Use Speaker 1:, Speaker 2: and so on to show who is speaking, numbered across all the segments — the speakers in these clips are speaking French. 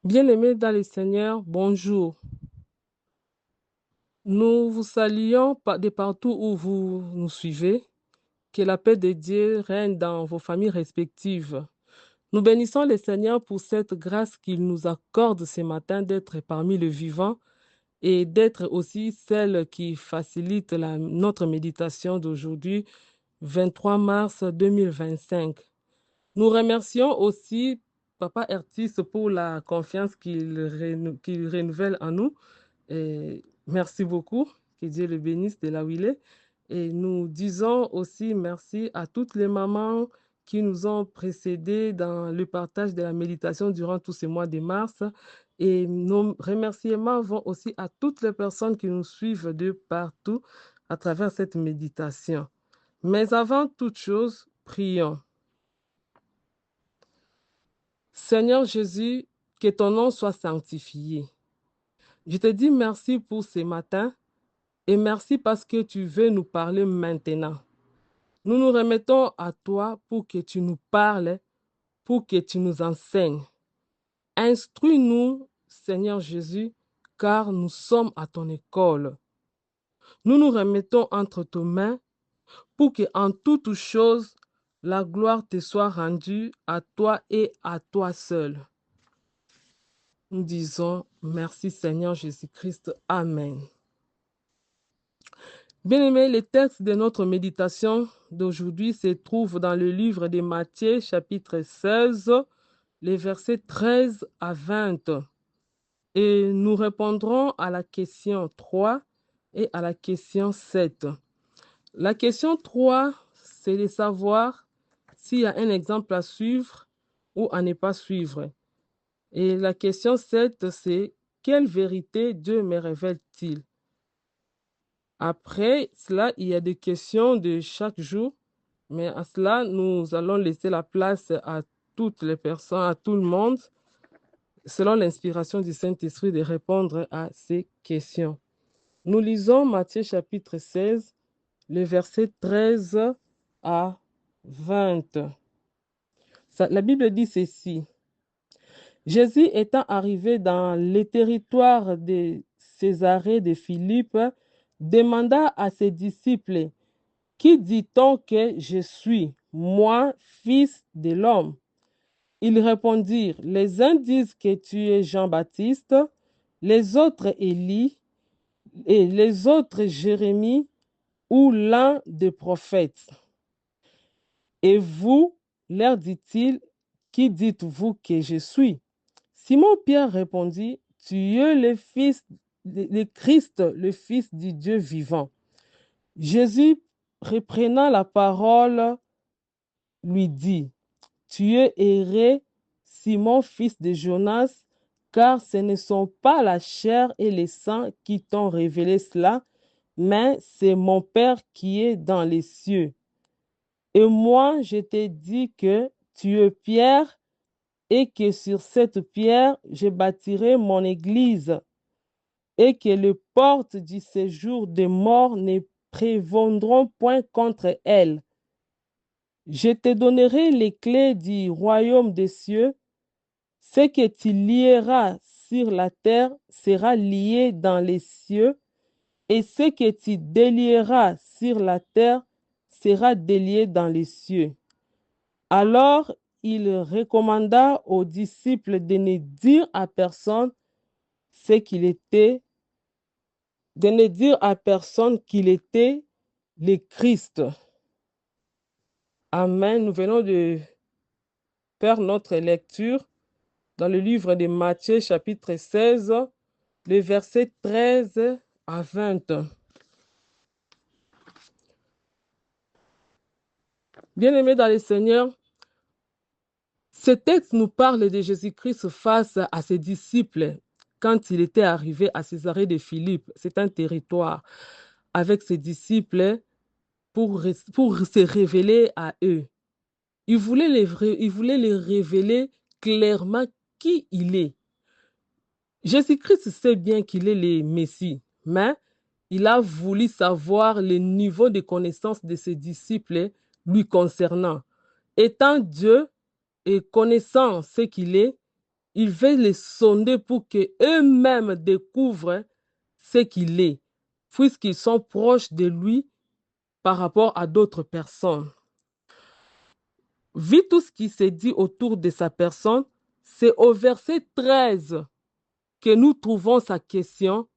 Speaker 1: Bien-aimés dans le Seigneur, bonjour. Nous vous saluons de partout où vous nous suivez. Que la paix de Dieu règne dans vos familles respectives. Nous bénissons le Seigneur pour cette grâce qu'il nous accorde ce matin d'être parmi les vivants et d'être aussi celle qui facilite notre méditation d'aujourd'hui, 23 mars 2025. Nous remercions aussi Papa Ertis pour la confiance qu'il renouvelle en nous. Et merci beaucoup. Que Dieu le bénisse de là où il est. Et nous disons aussi merci à toutes les mamans qui nous ont précédés dans le partage de la méditation durant tous ces mois de mars. Et nos remerciements vont aussi à toutes les personnes qui nous suivent de partout à travers cette méditation. Mais avant toute chose, prions. Seigneur Jésus, que ton nom soit sanctifié. Je te dis merci pour ce matin et merci parce que tu veux nous parler maintenant. Nous nous remettons à toi pour que tu nous parles, pour que tu nous enseignes. Instruis-nous, Seigneur Jésus, car nous sommes à ton école. Nous nous remettons entre tes mains pour que en toutes choses, la gloire te soit rendue à toi et à toi seul. Nous disons merci Seigneur Jésus-Christ. Amen. Bien-aimés, le texte de notre méditation d'aujourd'hui se trouve dans le livre de Matthieu, chapitre 16, les versets 13 à 20. Et nous répondrons à la question 3 et à la question 7. La question 3, c'est de savoir s'il y a un exemple à suivre ou à ne pas suivre. Et la question 7, c'est quelle vérité Dieu me révèle-t-il? Après cela, il y a des questions de chaque jour, mais à cela, nous allons laisser la place à toutes les personnes, à tout le monde, selon l'inspiration du Saint-Esprit, de répondre à ces questions. Nous lisons Matthieu chapitre 16, le verset 13 à 20. La Bible dit ceci. Jésus étant arrivé dans les territoires de Césarée de Philippe, demanda à ses disciples, qui dit-on que je suis, moi, fils de l'homme? Ils répondirent, les uns disent que tu es Jean-Baptiste, les autres Élie, et les autres Jérémie, ou l'un des prophètes. Et vous, leur dit-il, qui dites-vous que je suis? Simon-Pierre répondit, tu es le Christ, le Fils du Dieu vivant. Jésus, reprenant la parole, lui dit, tu es erré, Simon, fils de Jonas, car ce ne sont pas la chair et le sang qui t'ont révélé cela, mais c'est mon Père qui est dans les cieux. Et moi, je t'ai dit que tu es Pierre, et que sur cette pierre, je bâtirai mon église, et que les portes du séjour des morts ne prévaudront point contre elle. Je te donnerai les clés du royaume des cieux. Ce que tu lieras sur la terre sera lié dans les cieux, et ce que tu délieras sur la terre sera délié dans les cieux. Alors il recommanda aux disciples de ne dire à personne ce qu'il était, de ne dire à personne qu'il était le Christ. Amen. Nous venons de faire notre lecture dans le livre de Matthieu, chapitre 16, les versets 13 à 20. Bien-aimés dans le Seigneur, ce texte nous parle de Jésus-Christ face à ses disciples quand il était arrivé à Césarée de Philippe. C'est un territoire avec ses disciples pour se révéler à eux. Il voulait les révéler clairement qui il est. Jésus-Christ sait bien qu'il est le Messie, mais il a voulu savoir le niveau de connaissance de ses disciples lui concernant. Étant Dieu et connaissant ce qu'il est, Il veut les sonder pour qu'eux-mêmes découvrent ce qu'il est, puisqu'ils sont proches de lui par rapport à d'autres personnes. Vu tout ce qui s'est dit autour de sa personne, c'est au verset 13 que nous trouvons sa question: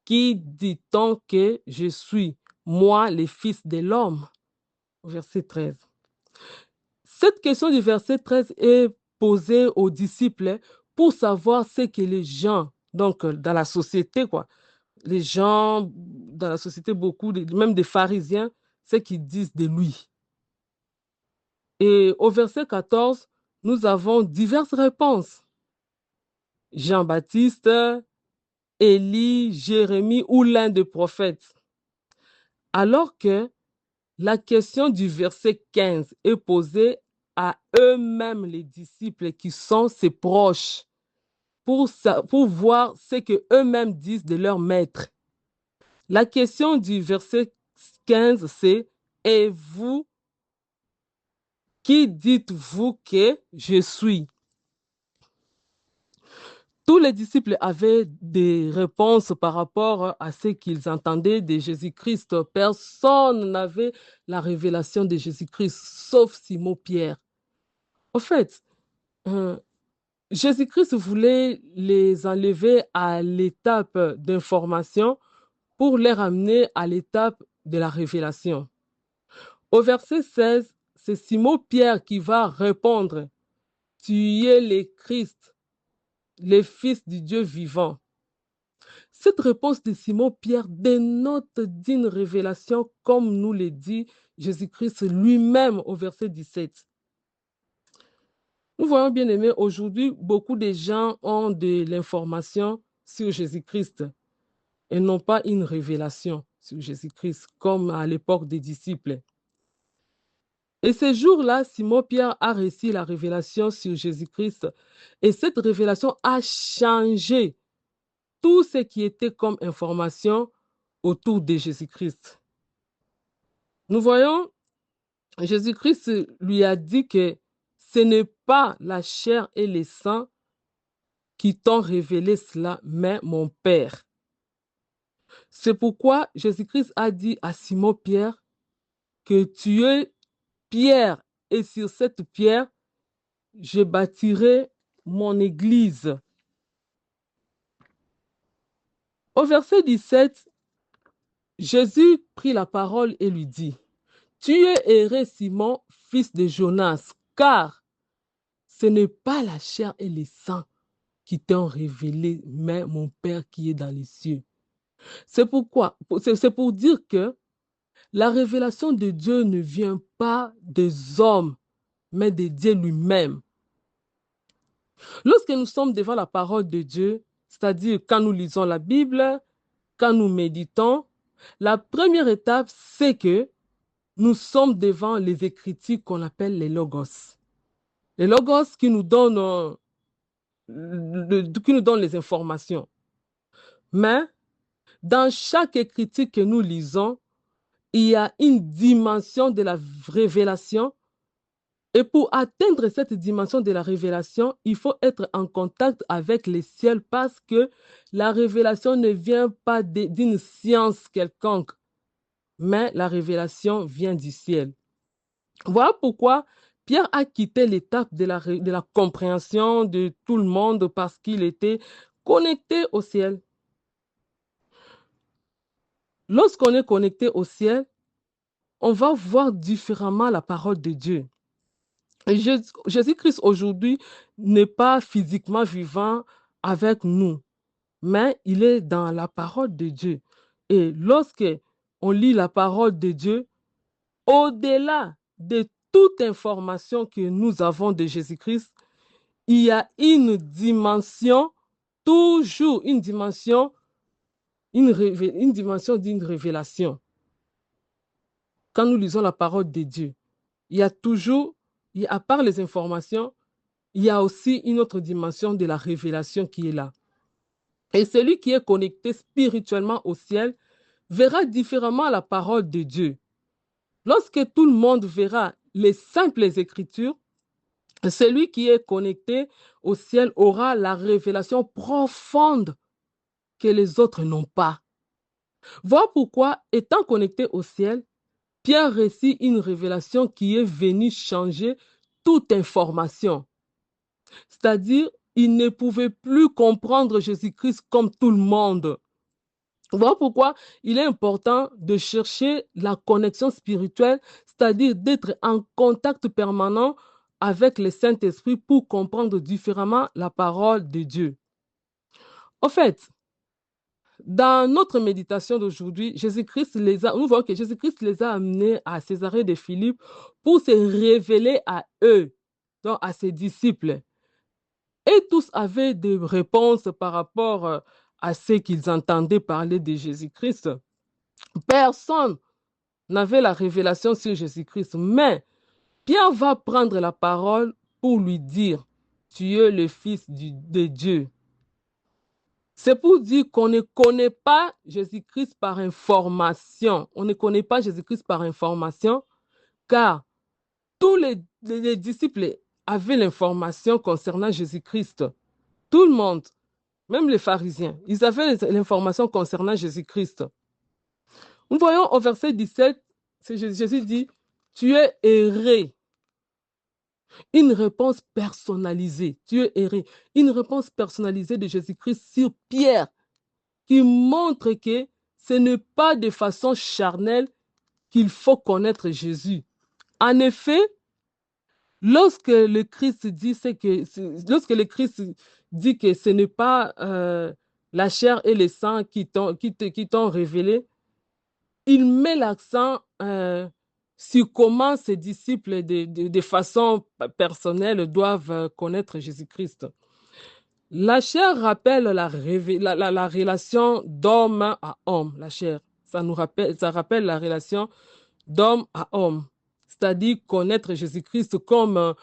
Speaker 1: qui dit-on que je suis, moi, le Fils de l'homme? Verset 13. Cette question du verset 13 est posée aux disciples pour savoir ce que les gens, donc dans la société, quoi, les gens dans la société, beaucoup, même des pharisiens, ce qu'ils disent de lui. Et au verset 14, nous avons diverses réponses. Jean-Baptiste, Élie, Jérémie ou l'un des prophètes. Alors que la question du verset 15 est posée à eux-mêmes, les disciples qui sont ses proches, pour voir ce que eux-mêmes disent de leur maître. La question du verset 15, c'est: et vous, qui dites-vous que je suis? Tous les disciples avaient des réponses par rapport à ce qu'ils entendaient de Jésus-Christ. Personne n'avait la révélation de Jésus-Christ, sauf Simon-Pierre. En fait, euh, Jésus-Christ voulait les enlever à l'étape d'information pour les ramener à l'étape de la révélation. Au verset 16, c'est Simon-Pierre qui va répondre: tu es le Christ, le Fils du Dieu vivant. Cette réponse de Simon-Pierre dénote d'une révélation, comme nous le dit Jésus-Christ lui-même au verset 17. Nous voyons, bien aimé, aujourd'hui, beaucoup de gens ont de l'information sur Jésus-Christ et n'ont pas une révélation sur Jésus-Christ, comme à l'époque des disciples. Et ce jour-là, Simon-Pierre a reçu la révélation sur Jésus-Christ, et cette révélation a changé tout ce qui était comme information autour de Jésus-Christ. Nous voyons, Jésus-Christ lui a dit que ce n'est pas la chair et le sang qui t'ont révélé cela, mais mon Père. C'est pourquoi Jésus-Christ a dit à Simon-Pierre que tu es Pierre, et sur cette pierre, je bâtirai mon église. Au verset 17, Jésus prit la parole et lui dit: tu es erré, Simon, fils de Jonas, car ce n'est pas la chair et le sang qui t'ont révélé, mais mon Père qui est dans les cieux. C'est pour dire que la révélation de Dieu ne vient pas des hommes, mais de Dieu lui-même. Lorsque nous sommes devant la parole de Dieu, c'est-à-dire quand nous lisons la Bible, quand nous méditons, la première étape, c'est que nous sommes devant les Écritures qu'on appelle les logos. Les logos qui nous donnent, les informations. Mais dans chaque écriture que nous lisons, il y a une dimension de la révélation. Et pour atteindre cette dimension de la révélation, il faut être en contact avec les ciels, parce que la révélation ne vient pas d'une science quelconque, mais la révélation vient du ciel. Voilà pourquoi Pierre a quitté l'étape de la compréhension de tout le monde, parce qu'il était connecté au ciel. Lorsqu'on est connecté au ciel, on va voir différemment la parole de Dieu. Et Jésus-Christ aujourd'hui n'est pas physiquement vivant avec nous, mais il est dans la parole de Dieu. Et lorsque on lit la parole de Dieu, au-delà de toute information que nous avons de Jésus-Christ, il y a une dimension, toujours une dimension, une dimension d'une révélation. Quand nous lisons la parole de Dieu, il y a toujours, à part les informations, il y a aussi une autre dimension de la révélation qui est là. Et celui qui est connecté spirituellement au ciel verra différemment la parole de Dieu. Lorsque tout le monde verra les simples écritures, Celui qui est connecté au ciel aura la révélation profonde que les autres n'ont pas. Voilà pourquoi, étant connecté au ciel, Pierre récit une révélation qui est venue changer toute information. C'est-à-dire, il ne pouvait plus comprendre Jésus-Christ comme tout le monde. Voilà pourquoi il est important de chercher la connexion spirituelle, c'est-à-dire d'être en contact permanent avec le Saint-Esprit pour comprendre différemment la parole de Dieu. En fait, dans notre méditation d'aujourd'hui, nous voyons que Jésus-Christ les a amenés à Césarée de Philippe pour se révéler à eux, donc à ses disciples. Et tous avaient des réponses par rapport à ce qu'ils entendaient parler de Jésus-Christ. Personne n'avait la révélation sur Jésus-Christ, mais Pierre va prendre la parole pour lui dire, tu es le Fils de Dieu. C'est pour dire qu'on ne connaît pas Jésus-Christ par information. On ne connaît pas Jésus-Christ par information, car tous les disciples avaient l'information concernant Jésus-Christ. Tout le monde, même les pharisiens, ils avaient l'information concernant Jésus-Christ. Nous voyons au verset 17, Jésus dit, tu es erré. Une réponse personnalisée. Tu es erré. Une réponse personnalisée de Jésus-Christ sur Pierre qui montre que ce n'est pas de façon charnelle qu'il faut connaître Jésus. En effet, lorsque le Christ dit, que ce n'est pas la chair et le sang qui t'ont révélé, il met l'accent sur comment ses disciples de façon personnelle doivent connaître Jésus-Christ. La chair rappelle la relation d'homme à homme, la chair. Ça rappelle la relation d'homme à homme, c'est-à-dire connaître Jésus-Christ comme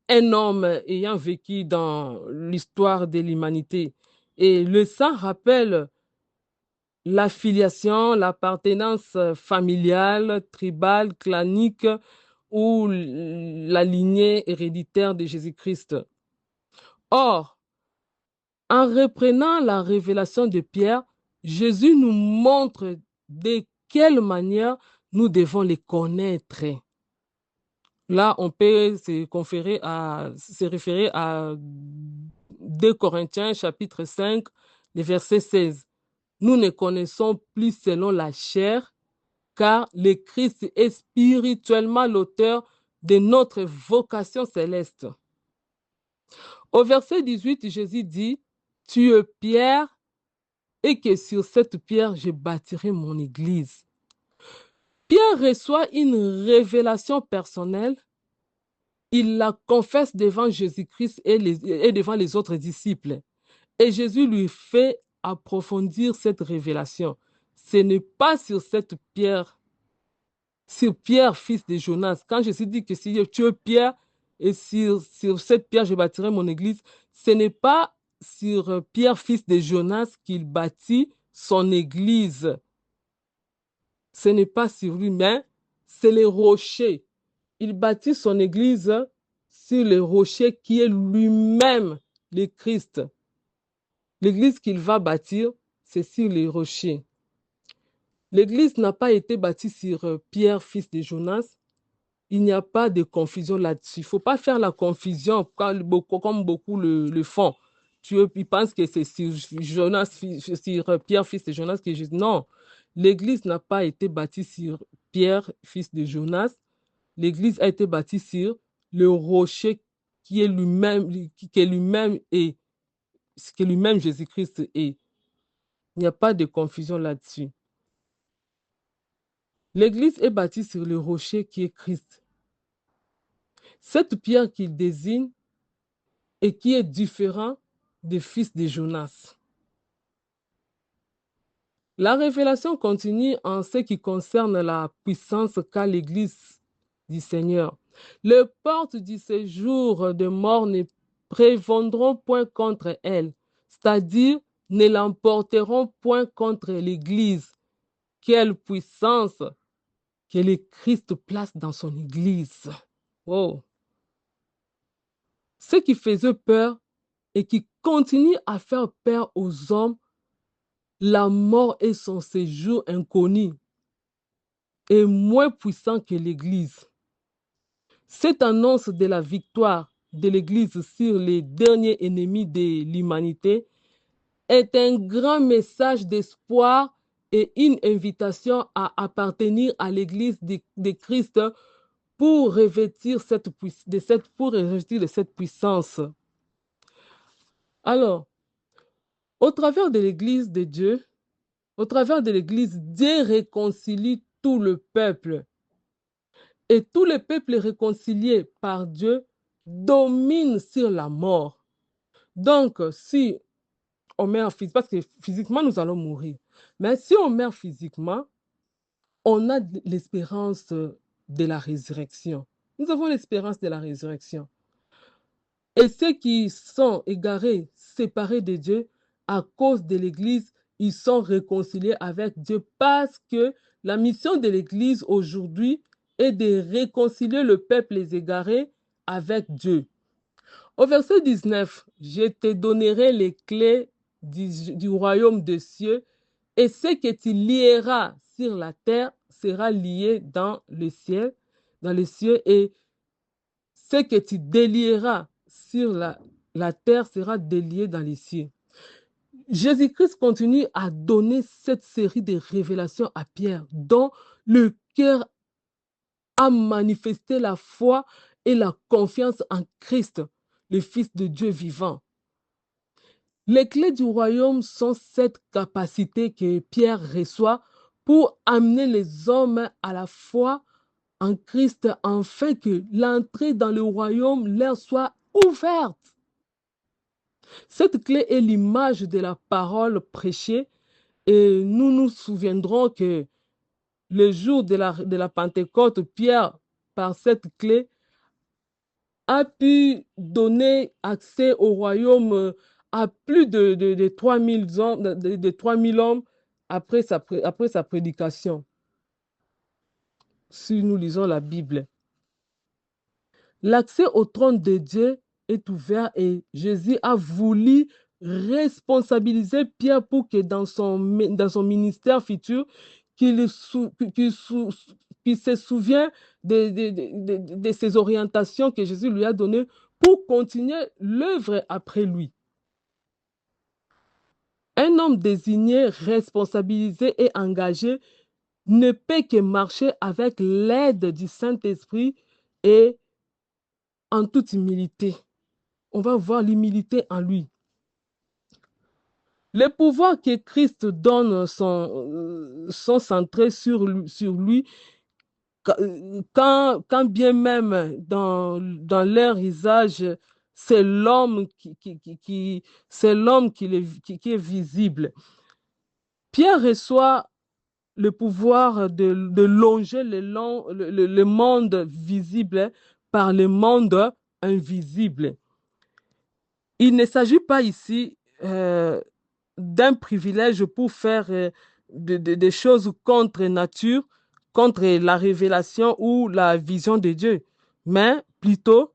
Speaker 1: un homme ayant vécu dans l'histoire de l'humanité. Et le sang rappelle la filiation, l'appartenance familiale, tribale, clanique ou la lignée héréditaire de Jésus-Christ. Or, en reprenant la révélation de Pierre, Jésus nous montre de quelle manière nous devons les connaître. Là, on peut se référer à 2 Corinthiens chapitre 5, le verset 16. Nous ne connaissons plus selon la chair, car le Christ est spirituellement l'auteur de notre vocation céleste. Au verset 18, Jésus dit, tu es Pierre, et que sur cette pierre, je bâtirai mon église. Pierre reçoit une révélation personnelle. Il la confesse devant Jésus-Christ et devant les autres disciples. Et Jésus lui fait approfondir cette révélation. Ce n'est pas sur Pierre, fils de Jonas. Quand Jésus dit que si tu es Pierre, et sur cette pierre, je bâtirai mon église, ce n'est pas sur Pierre, fils de Jonas, qu'il bâtit son église. Ce n'est pas sur lui, mais c'est le rocher. Il bâtit son église sur le rocher qui est lui-même le Christ. L'église qu'il va bâtir, c'est sur les rochers. L'église n'a pas été bâtie sur Pierre, fils de Jonas. Il n'y a pas de confusion là-dessus. Il ne faut pas faire la confusion comme beaucoup le font. Ils pensent que c'est sur Pierre, fils de Jonas, que Jésus. Non, l'église n'a pas été bâtie sur Pierre, fils de Jonas. L'église a été bâtie sur le rocher qui est lui-même, ce que lui-même Jésus-Christ est. Il n'y a pas de confusion là-dessus. L'église est bâtie sur le rocher qui est Christ. Cette pierre qu'il désigne et qui est différent des fils de Jonas. La révélation continue en ce qui concerne la puissance qu'a l'Église du Seigneur. Les portes du séjour de mort ne prévendront point contre elle, c'est-à-dire ne l'emporteront point contre l'Église. Quelle puissance que le Christ place dans son Église. Oh. Ce qui faisait peur et qui continue à faire peur aux hommes, la mort et son séjour inconnu est moins puissant que l'Église. Cette annonce de la victoire de l'Église sur les derniers ennemis de l'humanité est un grand message d'espoir et une invitation à appartenir à l'Église de Christ pour revêtir de cette puissance. Alors, au travers de l'Église de Dieu, au travers de l'Église, Dieu réconcilie tout le peuple. Et tous les peuples réconciliés par Dieu dominent sur la mort. Donc, si on meurt physiquement, parce que physiquement, nous allons mourir. Mais si on meurt physiquement, on a l'espérance de la résurrection. Nous avons l'espérance de la résurrection. Et ceux qui sont égarés, séparés de Dieu, à cause de l'Église, ils sont réconciliés avec Dieu parce que la mission de l'Église aujourd'hui est de réconcilier le peuple égaré avec Dieu. Au verset 19, je te donnerai les clés du royaume des cieux et ce que tu lieras sur la terre sera lié dans le ciel, dans les cieux, et ce que tu délieras sur la terre sera délié dans les cieux. Jésus-Christ continue à donner cette série de révélations à Pierre, dont le cœur a manifesté la foi et la confiance en Christ, le Fils de Dieu vivant. Les clés du royaume sont cette capacité que Pierre reçoit pour amener les hommes à la foi en Christ, afin que l'entrée dans le royaume leur soit ouverte. Cette clé est l'image de la parole prêchée et nous nous souviendrons que le jour de la Pentecôte, Pierre, par cette clé, a pu donner accès au royaume à plus de 3000 hommes, de 3000 hommes après sa prédication. Si nous lisons la Bible. L'accès au trône de Dieu est ouvert et Jésus a voulu responsabiliser Pierre pour que dans son ministère futur, qu'il se souvienne de ses orientations que Jésus lui a données pour continuer l'œuvre après lui. Un homme désigné, responsabilisé et engagé ne peut que marcher avec l'aide du Saint-Esprit et en toute humilité. On va voir l'humilité en lui. Les pouvoirs que Christ donne sont centrés sur lui, quand bien même dans leur usage, c'est l'homme qui est visible. Pierre reçoit le pouvoir de longer le monde visible par le monde invisible. Il ne s'agit pas ici d'un privilège pour faire des choses contre nature, contre la révélation ou la vision de Dieu, mais plutôt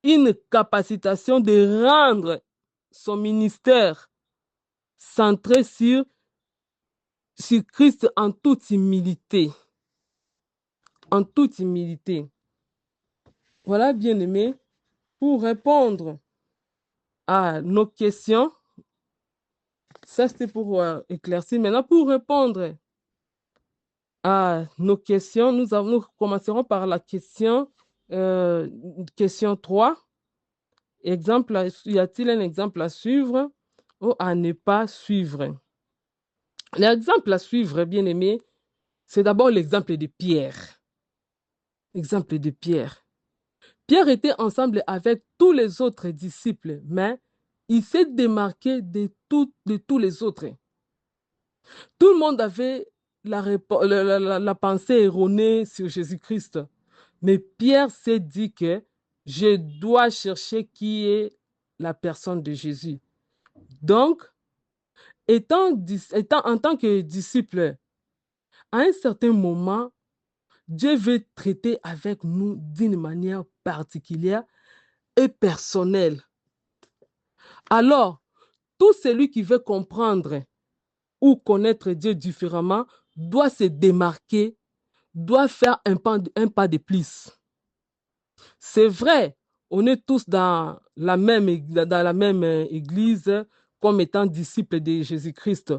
Speaker 1: une capacitation de rendre son ministère centré sur Christ en toute humilité. En toute humilité. Voilà, bien-aimés, pour répondre à nos questions. Ça, c'était pour éclaircir. Maintenant, pour répondre à nos questions, nous commencerons par la question 3. Exemple, y a-t-il un exemple à suivre ou à ne pas suivre? L'exemple à suivre, bien aimé, c'est d'abord l'exemple de Pierre. Exemple de Pierre. Pierre était ensemble avec tous les autres disciples, mais il s'est démarqué de tous les autres. Tout le monde avait la pensée erronée sur Jésus-Christ. Mais Pierre s'est dit que je dois chercher qui est la personne de Jésus. Donc, en tant que disciple, à un certain moment, Dieu veut traiter avec nous d'une manière particulière et personnel. Alors, tout celui qui veut comprendre ou connaître Dieu différemment doit se démarquer, doit faire un pas de plus. C'est vrai, on est tous dans la même église comme étant disciples de Jésus-Christ,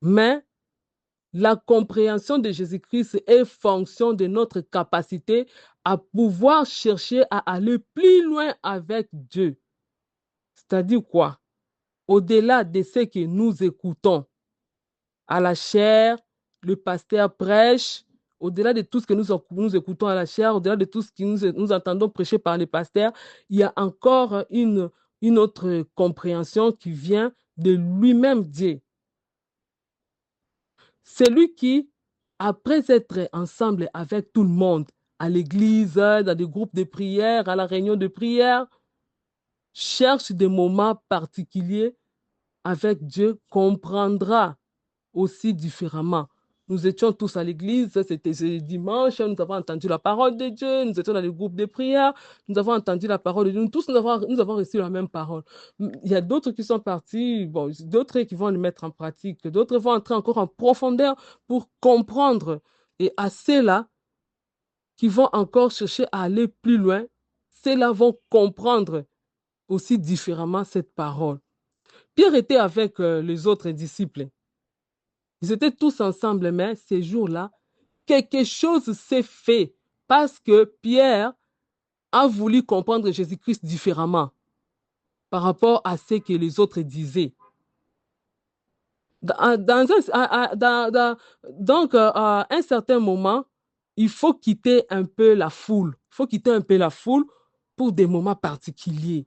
Speaker 1: mais la compréhension de Jésus-Christ est fonction de notre capacité à pouvoir chercher à aller plus loin avec Dieu. C'est-à-dire quoi? Au-delà de ce que nous écoutons à la chair, le pasteur prêche, au-delà de tout ce que nous écoutons à la chair, au-delà de tout ce que nous entendons prêcher par les pasteurs, il y a encore une autre compréhension qui vient de lui-même Dieu. Celui qui, après être ensemble avec tout le monde, à l'église, dans des groupes de prière, à la réunion de prière, cherche des moments particuliers avec Dieu, comprendra aussi différemment. Nous étions tous à l'église, c'était ce dimanche, nous avons entendu la parole de Dieu, nous étions dans les groupes de prière, nous avons entendu la parole de Dieu, nous tous nous avons reçu la même parole. Il y a d'autres qui sont partis, bon, d'autres qui vont le mettre en pratique, d'autres vont entrer encore en profondeur pour comprendre. Et à ceux-là qui vont encore chercher à aller plus loin, ceux-là vont comprendre aussi différemment cette parole. Pierre était avec les autres disciples. Ils étaient tous ensemble, mais ces jours-là, quelque chose s'est fait parce que Pierre a voulu comprendre Jésus-Christ différemment par rapport à ce que les autres disaient. Donc, à un certain moment, il faut quitter un peu la foule. Il faut quitter un peu la foule pour des moments particuliers.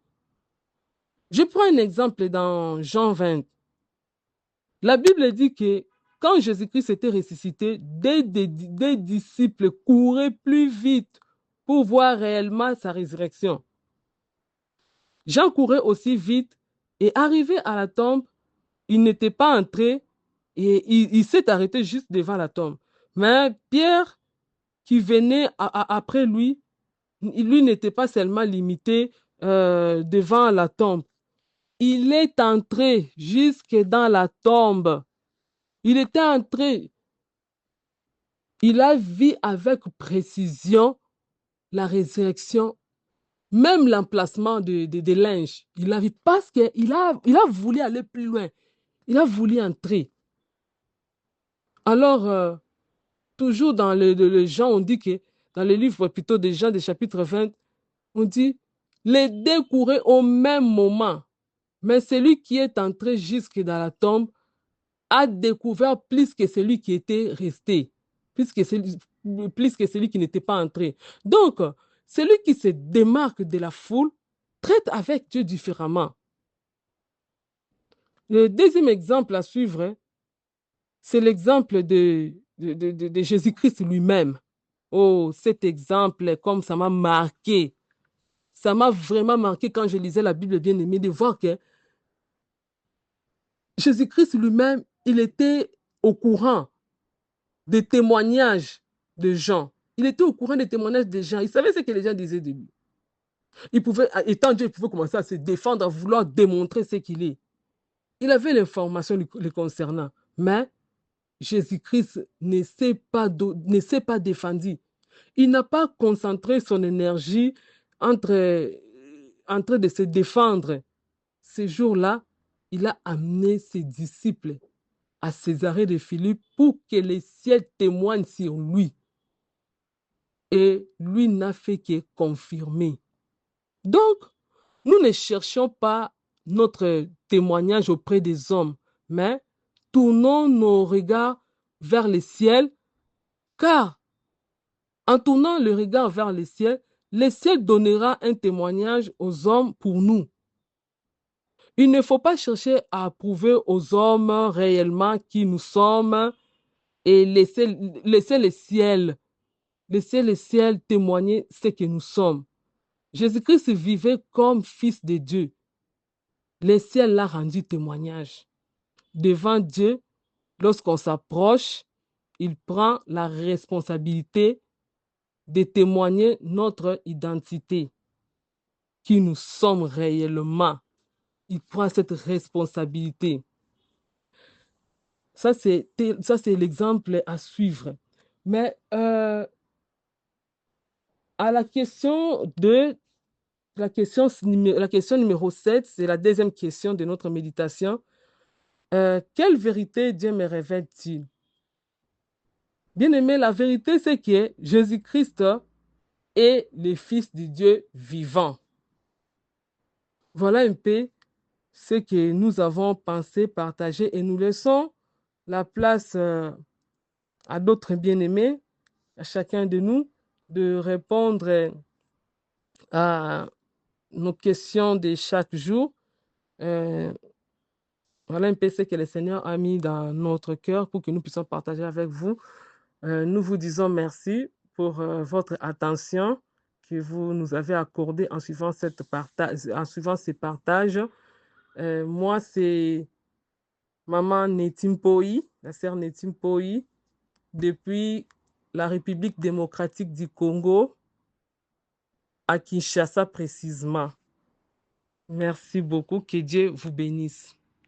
Speaker 1: Je prends un exemple dans Jean 20. La Bible dit que quand Jésus-Christ était ressuscité, des disciples couraient plus vite pour voir réellement sa résurrection. Jean courait aussi vite et arrivé à la tombe, il n'était pas entré et il s'est arrêté juste devant la tombe. Mais Pierre, qui venait après lui, lui n'était pas seulement limité devant la tombe. Il est entré jusque dans la tombe. Il était entré. Il a vu avec précision la résurrection, même l'emplacement de linge. Il a vu parce qu'il il a voulu aller plus loin. Il a voulu entrer. Alors, toujours dans le Jean, on dit que, dans le livre plutôt de Jean, des chapitres 20, on dit, les deux couraient au même moment. Mais celui qui est entré jusque dans la tombe a découvert plus que celui qui était resté, plus que celui qui n'était pas entré. Donc, celui qui se démarque de la foule traite avec Dieu différemment. Le deuxième exemple à suivre, hein, c'est l'exemple de Jésus-Christ lui-même. Oh, cet exemple, comme ça m'a marqué. Ça m'a vraiment marqué quand je lisais la Bible bien-aimée, de voir que Jésus-Christ lui-même, il était au courant des témoignages de gens. Il était au courant des témoignages des gens. Il savait ce que les gens disaient de lui. Il pouvait, étant Dieu, il pouvait commencer à se défendre, à vouloir démontrer ce qu'il est. Il avait l'information le concernant. Mais Jésus-Christ ne s'est pas défendu. Il n'a pas concentré son énergie en train de se défendre. Ce jour-là, il a amené ses disciples à Césarée de Philippe pour que les ciels témoignent sur lui. Et lui n'a fait que confirmer. Donc, nous ne cherchons pas notre témoignage auprès des hommes, mais tournons nos regards vers le ciel, car en tournant le regard vers le ciel donnera un témoignage aux hommes pour nous. Il ne faut pas chercher à prouver aux hommes réellement qui nous sommes et laisser le ciel témoigner ce que nous sommes. Jésus-Christ vivait comme fils de Dieu. Le ciel l'a rendu témoignage. Devant Dieu, lorsqu'on s'approche, il prend la responsabilité de témoigner notre identité. qui nous sommes réellement. Il prend cette responsabilité. Ça, c'est l'exemple à suivre. Mais à la question numéro 7, c'est la deuxième question de notre méditation. Quelle vérité Dieu me révèle-t-il? Bien-aimé, la vérité, c'est que Jésus-Christ est le Fils du Dieu vivant. Voilà un peu ce que nous avons pensé, partagé, et nous laissons la place à d'autres bien-aimés, à chacun de nous, de répondre à nos questions de chaque jour. Euh, voilà un peu ce que le Seigneur a mis dans notre cœur pour que nous puissions partager avec vous. Nous vous disons merci pour votre attention que vous nous avez accordée en suivant en suivant ces partages. Moi, c'est Maman Netim Poi, la sœur Netim Poi, depuis la République démocratique du Congo, à Kinshasa précisément. Merci beaucoup. Que Dieu vous bénisse.